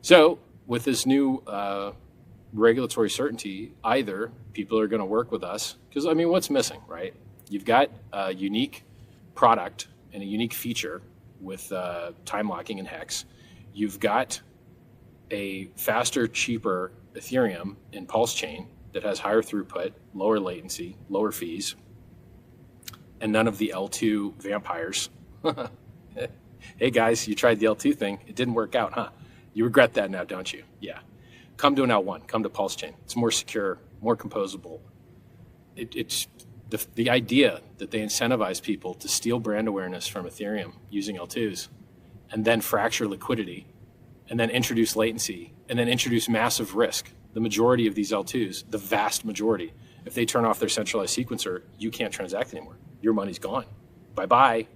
So with this new regulatory certainty, either people are going to work with us, because I mean, what's missing, right? You've got a unique product and a unique feature with time locking and hex. You've got a faster, cheaper Ethereum in PulseChain that has higher throughput, lower latency, lower fees, and none of the L2 vampires. Hey guys, you tried the L2 thing. It didn't work out, huh? You regret that now, don't you? Yeah. Come to an L1, come to PulseChain. It's more secure, more composable. It's the idea that they incentivize people to steal brand awareness from Ethereum using L2s and then fracture liquidity and then introduce latency and then introduce massive risk. The majority of these L2s, the vast majority, if they turn off their centralized sequencer, you can't transact anymore. Your money's gone. Bye-bye.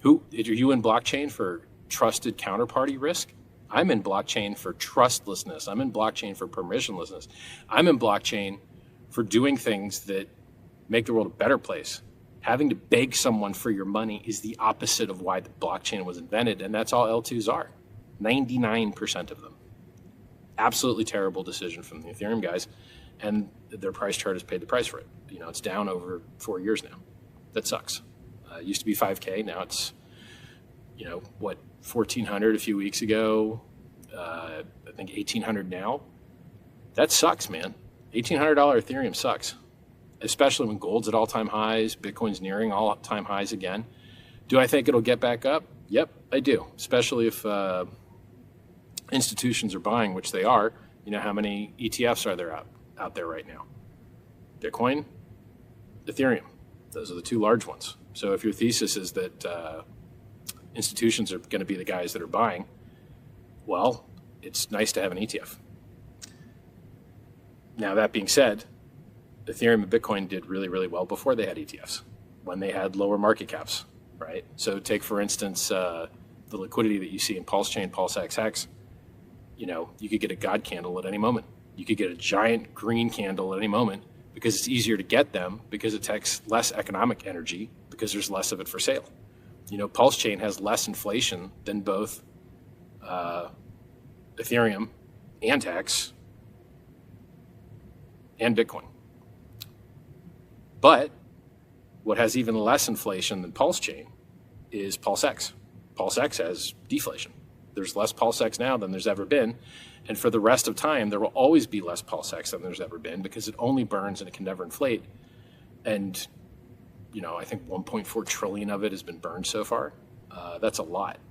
Are you in blockchain for trusted counterparty risk? I'm in blockchain for trustlessness. I'm in blockchain for permissionlessness. I'm in blockchain for doing things that make the world a better place. Having to beg someone for your money is the opposite of why the blockchain was invented, and that's all L2s are. 99% of them. Absolutely terrible decision from the Ethereum guys, and their price chart has paid the price for it. You know, it's down over 4 years now. That sucks. It used to be 5K. Now it's, you know, what, 1,400 a few weeks ago. I think 1,800 now. That sucks, man. $1,800 Ethereum sucks, especially when gold's at all-time highs, Bitcoin's nearing all-time highs again. Do I think it'll get back up? Yep, I do, especially if institutions are buying, which they are. You know, how many ETFs are there out there right now? Bitcoin, Ethereum. Those are the two large ones. So if your thesis is that institutions are going to be the guys that are buying, well, it's nice to have an ETF. Now, that being said, Ethereum and Bitcoin did really, really well before they had ETFs, when they had lower market caps, right? So take, for instance, the liquidity that you see in PulseChain, PulseX. You know, you could get a God candle at any moment. You could get a giant green candle at any moment because it's easier to get them, because it takes less economic energy, because there's less of it for sale. You know, PulseChain has less inflation than both Ethereum and Hex and Bitcoin. But what has even less inflation than PulseChain is PulseX. PulseX has deflation. There's less PulseX now than there's ever been. And for the rest of time, there will always be less PulseX than there's ever been, because it only burns and it can never inflate. And, you know, I think 1.4 trillion of it has been burned so far. That's a lot.